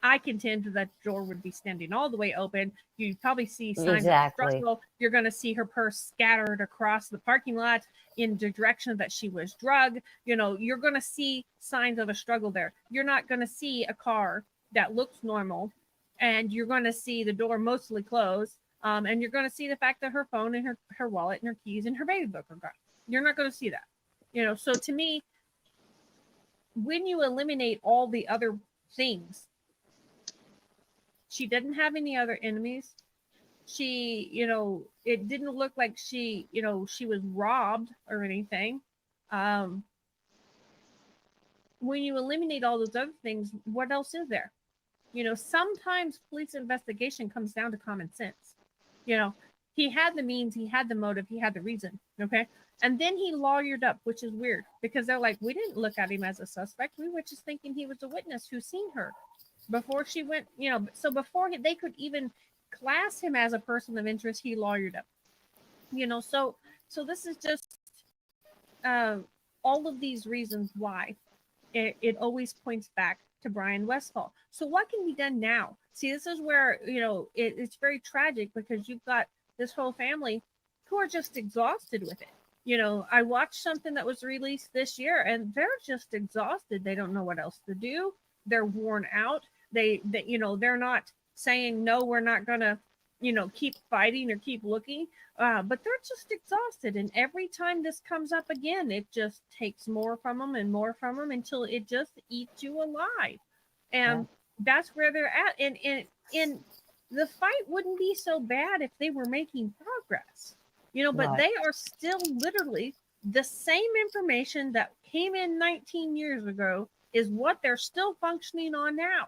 S2: I contend that the door would be standing all the way open. You'd probably see signs of struggle. You're going to see her purse scattered across the parking lot in the direction that she was drugged. You're going to see signs of a struggle there. You're not going to see a car that looks normal, and you're going to see the door mostly closed, and you're going to see the fact that her phone and her wallet and her keys and her baby book are gone. You're not going to see that. So to me, when you eliminate all the other things, she didn't have any other enemies. She, it didn't look like she was robbed or anything. When you eliminate all those other things, what else is there? Sometimes police investigation comes down to common sense. He had the means, he had the motive, he had the reason. Okay. And then he lawyered up, which is weird because they're like, we didn't look at him as a suspect. We were just thinking he was a witness who seen her before she went, so before they could even class him as a person of interest, he lawyered up, so this is just all of these reasons why it always points back to Bryan Westfall. So what can be done now? See, this is where, it's very tragic because you've got this whole family who are just exhausted with it. I watched something that was released this year and they're just exhausted. They don't know what else to do. They're worn out. They're not saying, no, we're not going to, keep fighting or keep looking. But they're just exhausted. And every time this comes up again, it just takes more from them and more from them until it just eats you alive. And that's where they're at. And the fight wouldn't be so bad if they were making progress, but they are still literally the same information that came in 19 years ago is what they're still functioning on now.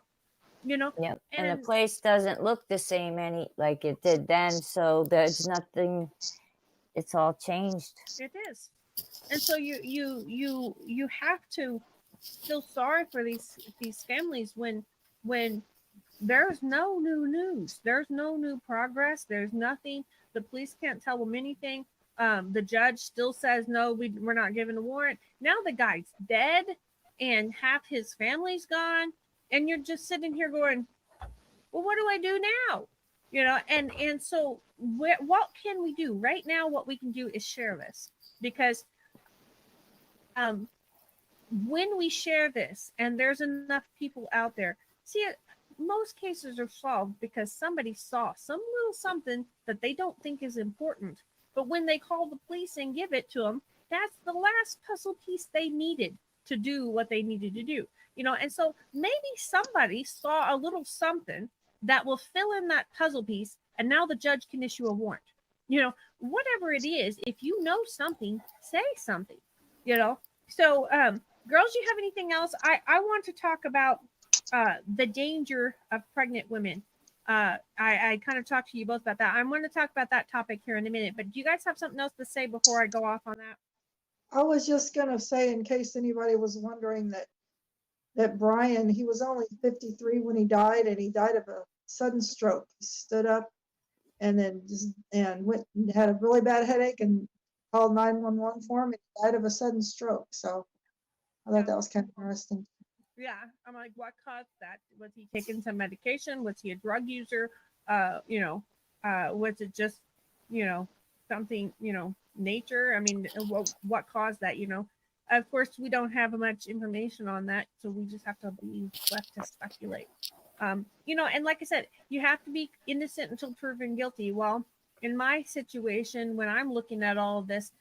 S3: And the place doesn't look the same like it did then, so there's nothing. It's all changed.
S2: It is. And so you have to feel sorry for these families when there's no new news, there's no new progress, there's nothing. The police can't tell them anything. The judge still says no, we're not giving a warrant. Now the guy's dead and half his family's gone. And you're just sitting here going, well, what do I do now? And so what can we do right now? What we can do is share this, because when we share this and there's enough people out there, see, most cases are solved because somebody saw some little something that they don't think is important. But when they call the police and give it to them, that's the last puzzle piece they needed to do what they needed to do. And so maybe somebody saw a little something that will fill in that puzzle piece, and now the judge can issue a warrant. Whatever it is, if you know something, say something. you know so girls, you have anything else? I want to talk about the danger of pregnant women. I kind of talked to you both about that. I'm going to talk about that topic here in a minute, but do you guys have something else to say before I go off on that?
S4: I was just going to say, in case anybody was wondering, that Bryan, he was only 53 when he died, and he died of a sudden stroke. He stood up and then went and had a really bad headache and called 911 for him, and he died of a sudden stroke. So I thought that was kind of interesting.
S2: Yeah, I'm like, what caused that? Was he taking some medication? Was he a drug user? Was it just, something, nature? I mean, what caused that? Of course, we don't have much information on that, so we just have to be left to speculate. And like I said, you have to be innocent until proven guilty. Well, in my situation, when I'm looking at all of this,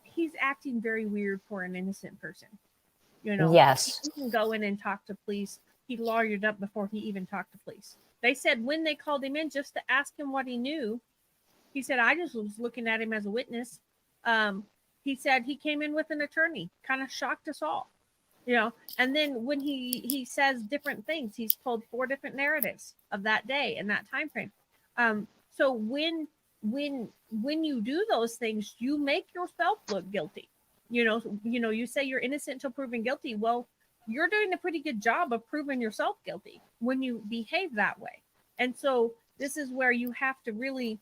S2: he's acting very weird for an innocent person.
S3: Yes.
S2: He didn't go in and talk to police. He lawyered up before he even talked to police. They said when they called him in just to ask him what he knew, he said, I just was looking at him as a witness. He said he came in with an attorney, kind of shocked us all. And then when he says different things, he's told 4 different narratives of that day and that time frame. So when you do those things, you make yourself look guilty. You say you're innocent until proven guilty. Well, you're doing a pretty good job of proving yourself guilty when you behave that way. And so this is where you have to really,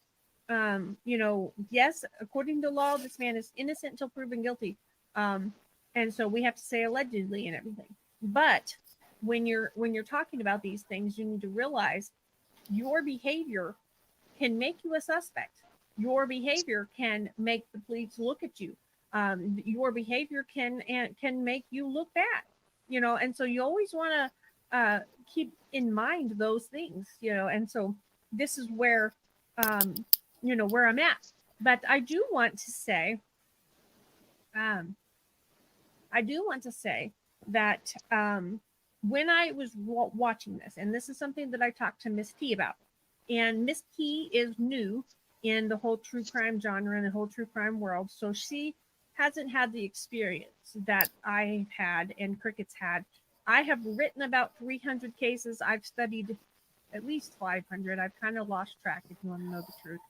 S2: yes, according to law, this man is innocent until proven guilty. And so we have to say allegedly and everything. But when you're talking about these things, you need to realize your behavior can make you a suspect. Your behavior can make the police look at you. Your behavior can make you look bad. And so you always want to keep in mind those things. And so this is where where I'm at. But I do want to say that when I was watching this, and this is something that I talked to Miss T about, and Miss T is new in the whole true crime genre and the whole true crime world, so she hasn't had the experience that I've had and Cricket's had. I have written about 300 cases. I've studied at least 500. I've kind of lost track, if you want to know the truth.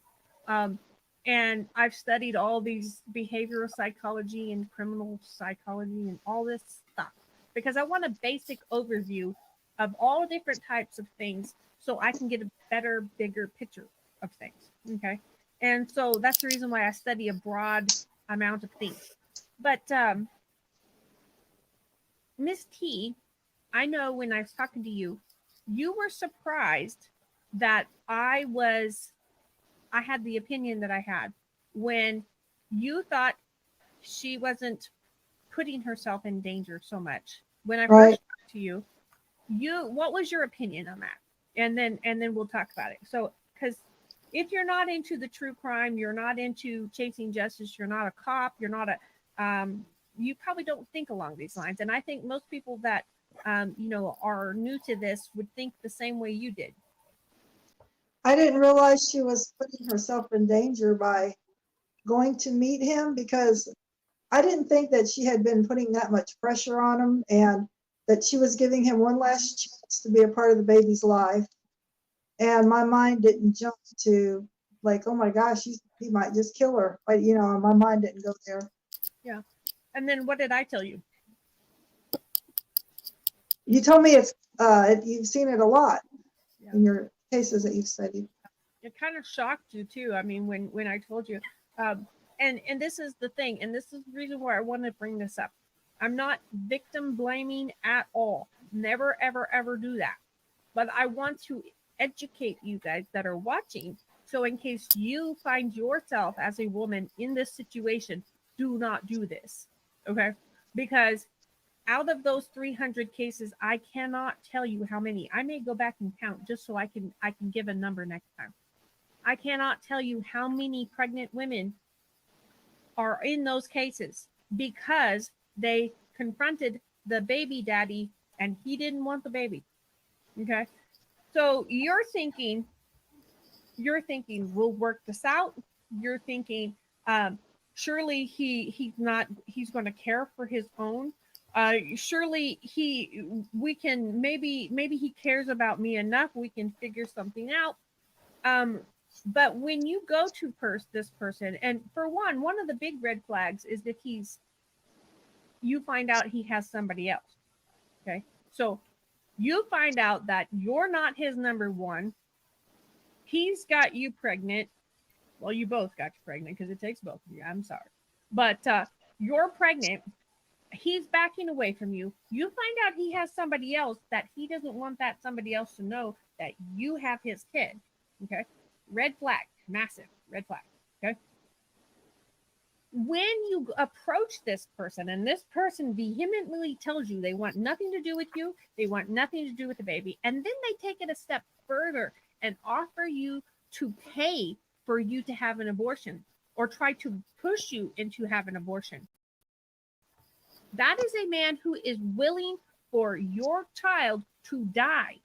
S2: And I've studied all these behavioral psychology and criminal psychology and all this stuff because I want a basic overview of all different types of things so I can get a better, bigger picture of things. Okay. And so that's the reason why I study a broad amount of things. But Miss T, I know when I was talking to you, you were surprised that I had the opinion that I had when you thought she wasn't putting herself in danger so much. When I first talked to you, what was your opinion on that? And then we'll talk about it. So, because if you're not into the true crime, you're not into chasing justice, you're not a cop, you're not you probably don't think along these lines. And I think most people that are new to this would think the same way you did.
S4: I didn't realize she was putting herself in danger by going to meet him, because I didn't think that she had been putting that much pressure on him and that she was giving him one last chance to be a part of the baby's life. And my mind didn't jump to like, oh my gosh, he might just kill her. But, my mind didn't go there.
S2: Yeah. And then what did I tell you?
S4: You told me you've seen it a lot in your cases that you've studied.
S2: It kind of shocked you too. I mean, when I told you, and this is the thing, and this is the reason why I want to bring this up. I'm not victim blaming at all. Never, ever, ever do that. But I want to educate you guys that are watching. So in case you find yourself as a woman in this situation, do not do this. Okay? Because Out of those 300 cases, I cannot tell you how many. I may go back and count just so I can give a number next time. I cannot tell you how many pregnant women are in those cases because they confronted the baby daddy and he didn't want the baby. Okay. So you're thinking, we'll work this out. You're thinking, surely he's going to care for his own. Surely we can, maybe he cares about me enough. We can figure something out. But when you go to this person, and for one of the big red flags is that you find out he has somebody else. Okay. So you find out that you're not his number one. He's got you pregnant. Well, you both got you pregnant because it takes both of you. I'm sorry. But you're pregnant. He's backing away from you. You find out he has somebody else that he doesn't want that somebody else to know that you have his kid. Okay. Red flag. Massive red flag. Okay. When you approach this person and this person vehemently tells you they want nothing to do with you, they want nothing to do with the baby, and then they take it a step further and offer you to pay for you to have an abortion or try to push you into have an abortion, that is a man who is willing for your child to die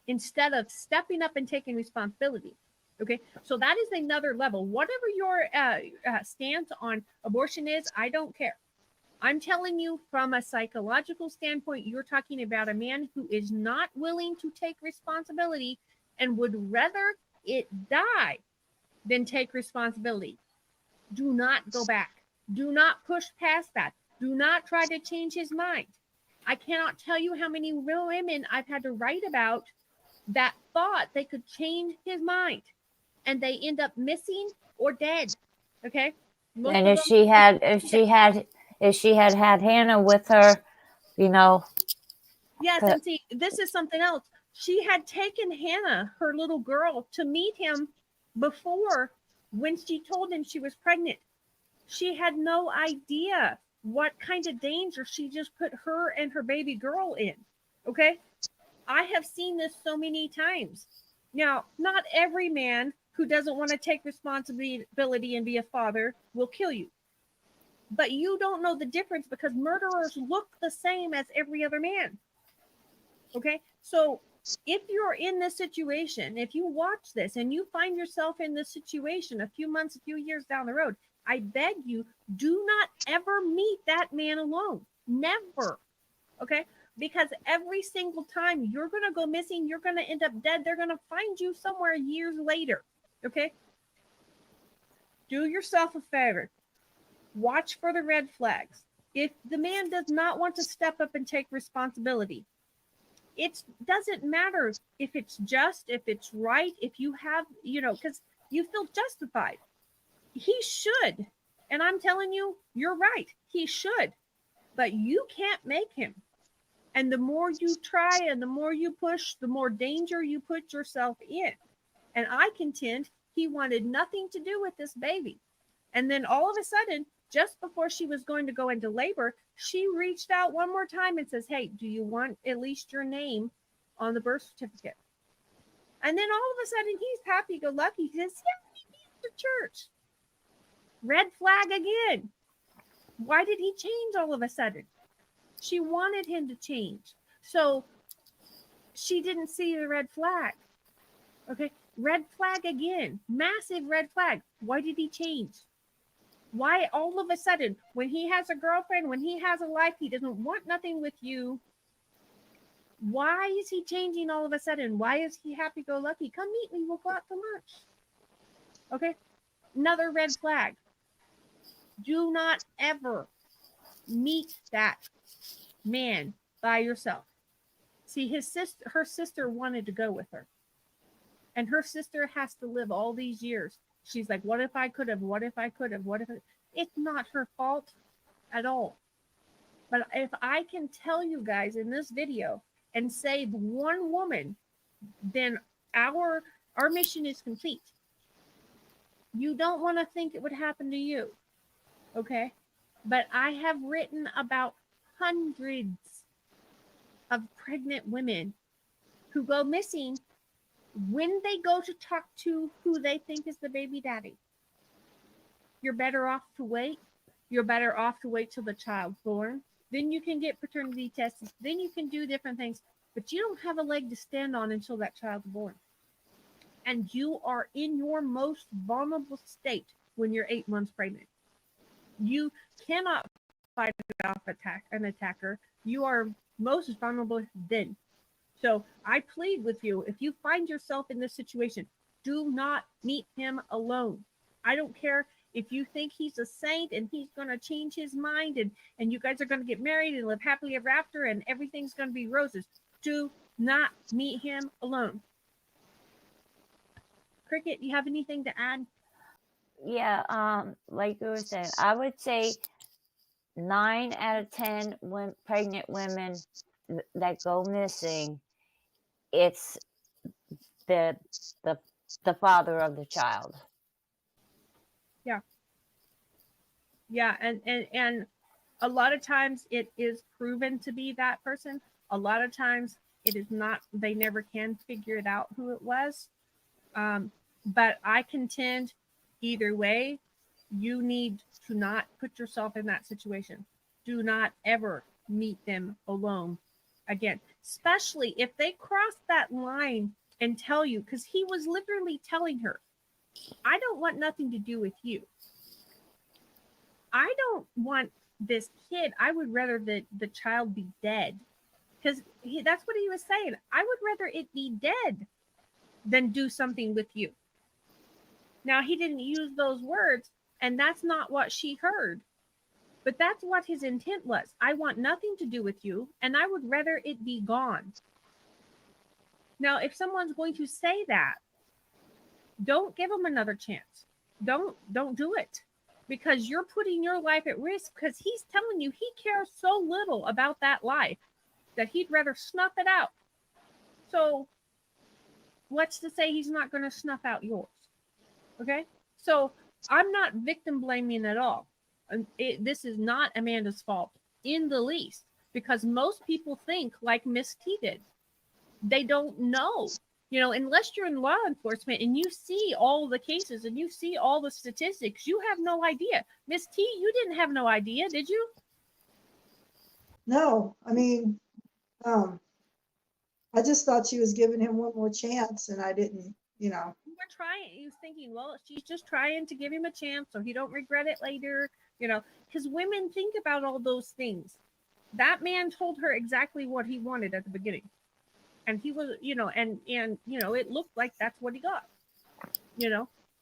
S2: instead of stepping up and taking responsibility. Okay, so that is another level. Whatever your stance on abortion is, I don't care. I'm telling you from a psychological standpoint, you're talking about a man who is not willing to take responsibility and would rather it die than take responsibility. Do not go back. Do not push past that. Do not try to change his mind. I cannot tell you how many real women I've had to write about that thought they could change his mind, and they end up missing or dead. Okay.
S3: And if she had Hannah with her, you know.
S2: Yes, and see, this is something else. She had taken Hannah, her little girl, to meet him before when she told him she was pregnant. She had no idea what kind of danger she just put her and her baby girl in. Okay. I have seen this so many times. Now, not every man who doesn't want to take responsibility and be a father will kill you. But you don't know the difference because murderers look the same as every other man. Okay? So if you're in this situation, if you watch this and you find yourself in this situation a few months, a few years down the road, I beg you, do not ever meet that man alone. Never. Okay? Because every single time you're going to go missing, you're going to end up dead. They're going to find you somewhere years later. Okay? Do yourself a favor. Watch for the red flags. If the man does not want to step up and take responsibility, it doesn't matter if it's just, if it's right, if you have, because you feel justified. He should. And I'm telling you, you're right. He should. But you can't make him. And the more you try and the more you push, the more danger you put yourself in. And I contend he wanted nothing to do with this baby. And then all of a sudden, just before she was going to go into labor, she reached out one more time and says, hey, do you want at least your name on the birth certificate? And then all of a sudden, he's happy-go-lucky. He says, yeah, he needs the church. Red flag again. Why did he change all of a sudden? She wanted him to change. So she didn't see the red flag. Okay. Red flag again. Massive red flag. Why did he change? Why all of a sudden, when he has a girlfriend, when he has a life, he doesn't want nothing with you. Why is he changing all of a sudden? Why is he happy-go-lucky? Come meet me. We'll go out to lunch. Okay. Another red flag. Do not ever meet that man by yourself. See, her sister wanted to go with her. And her sister has to live all these years. She's like, what if I could have? What if I could have? What if it's not her fault at all. But if I can tell you guys in this video and save one woman, then our mission is complete. You don't want to think it would happen to you. Okay? But I have written about hundreds of pregnant women who go missing when they go to talk to who they think is the baby daddy. You're better off to wait. You're better off to wait till the child's born. Then you can get paternity tests. Then you can do different things. But you don't have a leg to stand on until that child's born. And you are in your most vulnerable state when you're 8 months pregnant. You cannot fight off an attacker. You are most vulnerable then. So I plead with you, if you find yourself in this situation, do not meet him alone. I don't care if you think he's a saint and he's going to change his mind and you guys are going to get married and live happily ever after and everything's going to be roses. Do not meet him alone. Cricket, you have anything to add?
S3: Yeah, like you were saying, I would say 9 out of 10 pregnant women that go missing, it's the father of the child.
S2: Yeah, and a lot of times it is proven to be that person. A lot of times it is not. They never can figure it out who it was. But I contend either way, you need to not put yourself in that situation. Do not ever meet them alone again, especially if they cross that line and tell you, because he was literally telling her, I don't want nothing to do with you. I don't want this kid. I would rather that the child be dead, because that's what he was saying. I would rather it be dead than do something with you. Now, he didn't use those words, and that's not what she heard. But that's what his intent was. I want nothing to do with you, and I would rather it be gone. Now, if someone's going to say that, don't give them another chance. Don't do it, because you're putting your life at risk, because he's telling you he cares so little about that life that he'd rather snuff it out. So what's to say he's not going to snuff out yours? Okay? So I'm not victim blaming at all. This is not Amanda's fault in the least, because most people think like Miss T did. They don't know, unless you're in law enforcement and you see all the cases and you see all the statistics, you have no idea. Miss T, you didn't have no idea, did you?
S4: No, I mean, I just thought she was giving him one more chance, and I didn't,
S2: You were trying. You was thinking, well, she's just trying to give him a chance so he don't regret it later. Because women think about all those things. That man told her exactly what he wanted at the beginning, and he was, and it looked like that's what he got.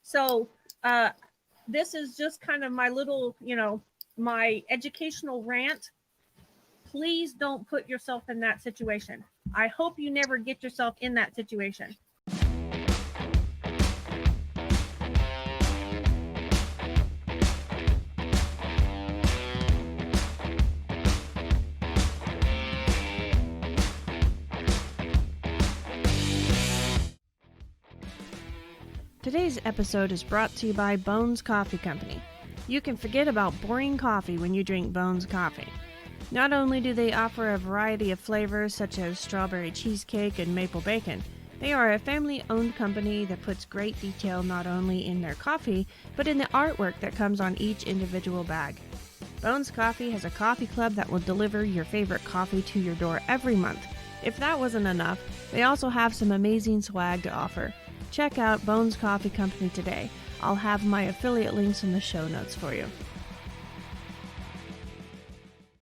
S2: So this is just kind of my little, my educational rant. Please don't put yourself in that situation. I hope you never get yourself in that situation.
S1: Today's episode is brought to you by Bones Coffee Company. You can forget about boring coffee when you drink Bones Coffee. Not only do they offer a variety of flavors such as strawberry cheesecake and maple bacon, they are a family-owned company that puts great detail not only in their coffee, but in the artwork that comes on each individual bag. Bones Coffee has a coffee club that will deliver your favorite coffee to your door every month. If that wasn't enough, they also have some amazing swag to offer. Check out Bones Coffee Company today. I'll have my affiliate links in the show notes for you.